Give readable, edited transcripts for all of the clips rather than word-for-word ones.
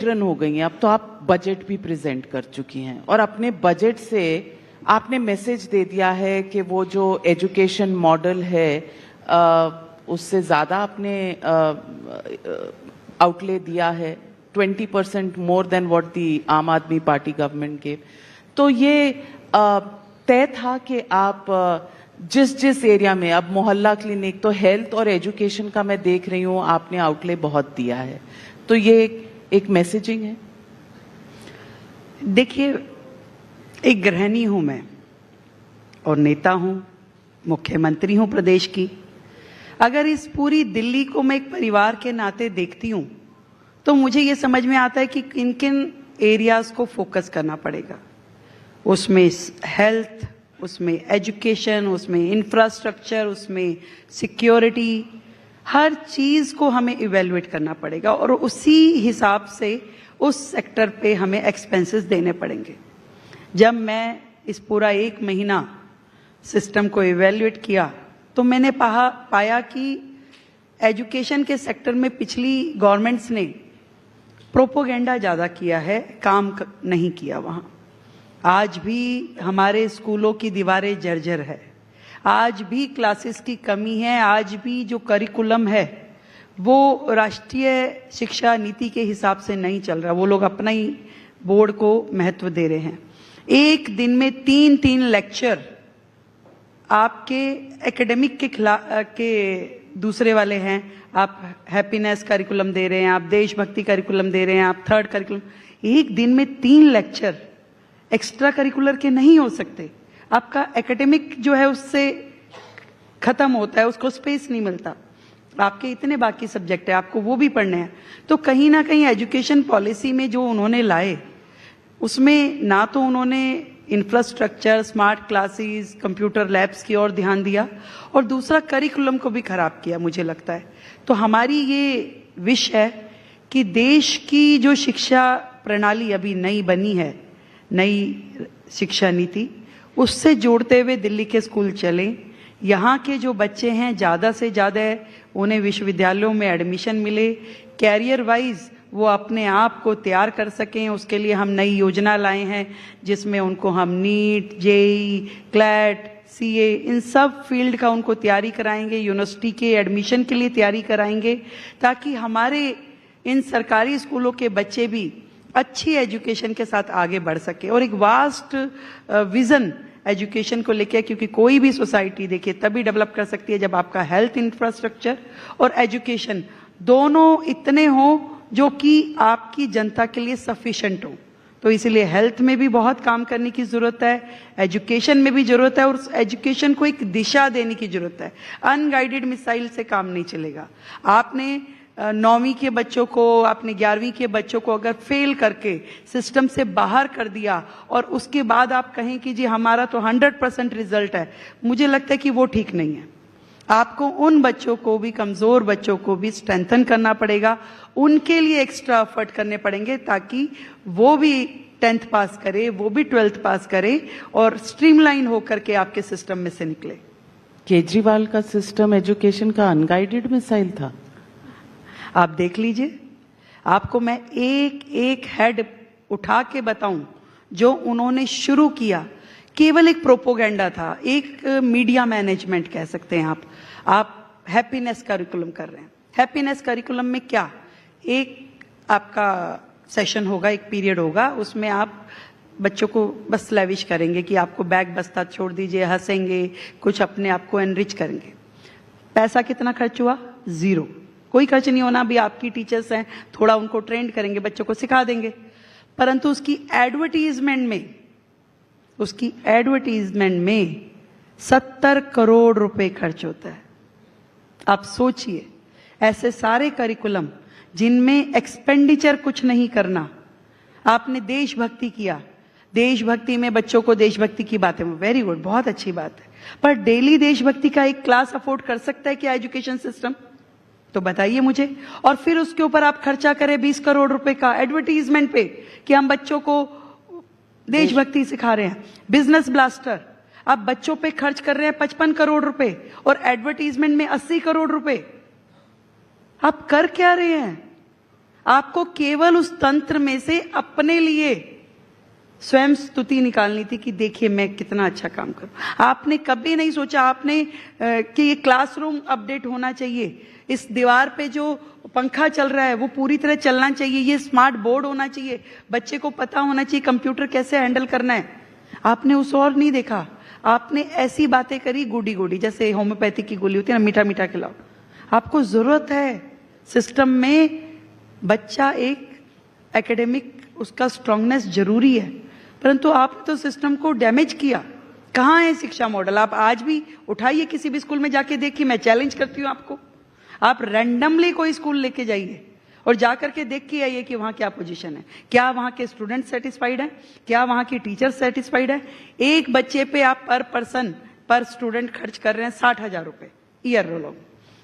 Veteran हो गई हैं, अब तो आप बजट भी प्रेजेंट कर चुकी हैं और अपने बजट से आपने मैसेज दे दिया है कि वो जो एजुकेशन मॉडल है उससे ज़्यादा आपने आउटले दिया है, 20% मोर देन व्हाट दी आम आदमी पार्टी गवर्नमेंट के। तो ये तय था कि आप जिस जिस एरिया में, अब मोहल्ला क्लिनिक तो हेल्थ और एजुकेशन का मैं देख रही हूँ आपने आउटले बहुत दिया है, तो ये एक मैसेजिंग है। देखिए, एक गृहिणी हूं मैं और नेता हूं, मुख्यमंत्री हूं प्रदेश की। अगर इस पूरी दिल्ली को मैं एक परिवार के नाते देखती हूं तो मुझे ये समझ में आता है कि किन किन एरियाज को फोकस करना पड़ेगा। उसमें हेल्थ, उसमें एजुकेशन, उसमें इंफ्रास्ट्रक्चर, उसमें सिक्योरिटी, हर चीज को हमें इवेल्युएट करना पड़ेगा और उसी हिसाब से उस सेक्टर पे हमें एक्सपेंसेस देने पड़ेंगे। जब मैं इस पूरा 1 महीना सिस्टम को इवेल्युएट किया तो मैंने पाया कि एजुकेशन के सेक्टर में पिछली गवर्नमेंट्स ने प्रोपोगेंडा ज्यादा किया है, काम नहीं किया वहां। आज भी हमारे स्कूलों की दीवारें जर्जर है, आज भी क्लासेस की कमी है, आज भी जो करिकुलम है वो राष्ट्रीय शिक्षा नीति के हिसाब से नहीं चल रहा। वो लोग अपना ही बोर्ड को महत्व दे रहे हैं। एक दिन में 3-3 लेक्चर आपके एकेडमिक के दूसरे वाले हैं। आप हैप्पीनेस करिकुलम दे रहे हैं, आप देशभक्ति करिकुलम दे रहे हैं, आप थर्ड करिकुलम। एक दिन में 3 लेक्चर एक्स्ट्रा करिकुलर के नहीं हो सकते। आपका एकेडमिक जो है उससे खत्म होता है, उसको स्पेस नहीं मिलता। आपके इतने बाकी सब्जेक्ट है, आपको वो भी पढ़ने हैं। तो कहीं ना कहीं एजुकेशन पॉलिसी में जो उन्होंने लाए उसमें ना तो उन्होंने infrastructure, smart classes, computer labs की ओर ध्यान दिया और दूसरा करिकुलम को भी खराब किया मुझे लगता है। तो हमारी ये विश है कि देश की जो शिक्षा प्रणाली अभी नई बनी है, नई शिक्षा नीति, उससे जोड़ते हुए दिल्ली के स्कूल चलें। यहाँ के जो बच्चे हैं ज़्यादा से ज़्यादा उन्हें विश्वविद्यालयों में एडमिशन मिले, कैरियर वाइज वो अपने आप को तैयार कर सकें। उसके लिए हम नई योजना लाए हैं जिसमें उनको हम नीट, जेई, क्लैट, सीए, इन सब फील्ड का उनको तैयारी कराएंगे, यूनिवर्सिटी के एडमिशन के लिए तैयारी कराएंगे, ताकि हमारे इन सरकारी स्कूलों के बच्चे भी अच्छी एजुकेशन के साथ आगे बढ़ सके। और एक वास्ट विजन एजुकेशन को लेकर, क्योंकि कोई भी सोसाइटी देखिए तभी डेवलप कर सकती है जब आपका हेल्थ इंफ्रास्ट्रक्चर और एजुकेशन दोनों इतने हो जो कि आपकी जनता के लिए सफिशिएंट हो। तो इसलिए हेल्थ में भी बहुत काम करने की जरूरत है, एजुकेशन में भी जरूरत है और उस एजुकेशन को एक दिशा देने की जरूरत है। अनगाइडेड मिसाइल से काम नहीं चलेगा। आपने 9वीं के बच्चों को, आपने 11वीं के बच्चों को अगर फेल करके सिस्टम से बाहर कर दिया और उसके बाद आप कहें कि जी हमारा तो 100% रिजल्ट है, मुझे लगता है कि वो ठीक नहीं है। आपको उन बच्चों को भी, कमजोर बच्चों को भी स्ट्रेंथन करना पड़ेगा, उनके लिए एक्स्ट्रा एफर्ट करने पड़ेंगे ताकि वो भी 10th पास करे, वो भी 12th पास करे और स्ट्रीमलाइन होकर के आपके सिस्टम में से निकले। केजरीवाल का सिस्टम एजुकेशन का अनगाइडेड मिसाइल था। आप देख लीजिए, आपको मैं एक एक हेड उठा के बताऊं जो उन्होंने शुरू किया, केवल एक प्रोपोगेंडा था, एक मीडिया मैनेजमेंट कह सकते हैं आप हैप्पीनेस करिकुलम कर रहे हैं। हैप्पीनेस करिकुलम में क्या, एक आपका सेशन होगा, एक पीरियड होगा, उसमें आप बच्चों को बस लैविश करेंगे कि आपको बैग बस्ता छोड़ दीजिए, हंसेंगे, कुछ अपने आप को एनरिच करेंगे। पैसा कितना खर्च हुआ? 0। कोई खर्च नहीं होना। भी आपकी टीचर्स हैं, थोड़ा उनको ट्रेंड करेंगे, बच्चों को सिखा देंगे। परंतु उसकी एडवर्टीजमेंट में 70 करोड़ रुपए खर्च होता है। आप सोचिए, ऐसे सारे करिकुलम जिनमें एक्सपेंडिचर कुछ नहीं करना। आपने देशभक्ति किया, देशभक्ति में बच्चों को देशभक्ति की बातें, वेरी गुड, बहुत अच्छी बात है, पर डेली देशभक्ति का एक क्लास अफोर्ड कर सकता है क्या एजुकेशन सिस्टम? तो बताइए मुझे। और फिर उसके ऊपर आप खर्चा करें 20 करोड़ रुपए का एडवर्टीजमेंट पे कि हम बच्चों को देशभक्ति सिखा रहे हैं। बिजनेस ब्लास्टर, आप बच्चों पे खर्च कर रहे हैं 55 करोड़ रुपए और एडवर्टीजमेंट में 80 करोड़ रुपए। आप कर क्या रहे हैं? आपको केवल उस तंत्र में से अपने लिए स्वयं स्तुति निकालनी थी कि देखिए मैं कितना अच्छा काम करूं। आपने कभी नहीं सोचा आपने कि ये क्लासरूम अपडेट होना चाहिए, इस दीवार पे जो पंखा चल रहा है वो पूरी तरह चलना चाहिए, ये स्मार्ट बोर्ड होना चाहिए, बच्चे को पता होना चाहिए कंप्यूटर कैसे हैंडल करना है। आपने उस और नहीं देखा, आपने ऐसी बातें करी गोडी गोडी, जैसे होम्योपैथी की गोली होती है ना, मीठा मीठा खिलाओ। आपको जरूरत है सिस्टम में, बच्चा एक एकेडमिक उसका स्ट्रांगनेस जरूरी है, परंतु आपने तो सिस्टम को डैमेज किया। कहाँ है शिक्षा मॉडल? आप आज भी उठाइए किसी भी स्कूल में जाके देखिए, मैं चैलेंज करती हूँ आपको, आप रैंडमली कोई स्कूल लेके जाइए और जाकर के देख के आइए कि वहां क्या पोजीशन है, क्या वहां के स्टूडेंट सेटिस्फाइड है, क्या वहां की टीचर सेटिस्फाइड है। एक बच्चे पे आप पर पर्सन पर स्टूडेंट खर्च कर रहे हैं 60,000 रुपए ईयर रोल,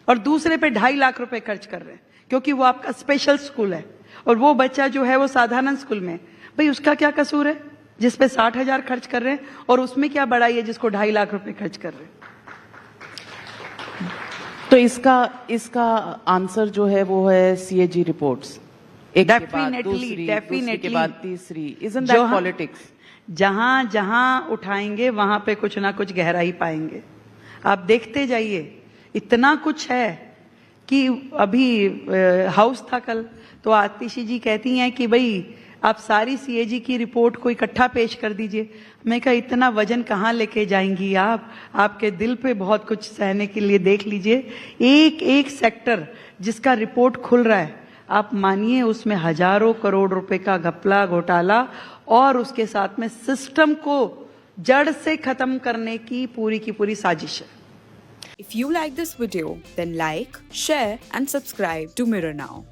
और दूसरे पे 2.5 लाख रुपए खर्च कर रहे हैं क्योंकि वो आपका स्पेशल स्कूल है, और वो बच्चा जो है वो साधारण स्कूल में। भाई उसका क्या कसूर है जिसपे 60,000 खर्च कर रहे हैं, और उसमें क्या बड़ाई है जिसको 2.5 लाख रुपए खर्च कर रहे हैं। तो इसका आंसर जो है वो है CAG रिपोर्ट्स, एक के बाद दूसरी, दूसरी के बाद तीसरी। Isn't that politics? जहां जहां उठाएंगे वहां पे कुछ ना कुछ गहराई पाएंगे। आप देखते जाइए, इतना कुछ है कि अभी हाउस था कल, तो आतिशी जी कहती हैं कि भाई आप सारी CAG की रिपोर्ट को इकट्ठा पेश कर दीजिए। मैं कहा इतना वजन कहाँ लेके जाएंगी आप, आपके दिल पे बहुत कुछ सहने के लिए। देख लीजिए एक एक सेक्टर जिसका रिपोर्ट खुल रहा है, आप मानिए उसमें हजारों करोड़ रुपए का घपला घोटाला, और उसके साथ में सिस्टम को जड़ से खत्म करने की पूरी साजिश है। If you like this video, then like, share and subscribe to Mirror Now.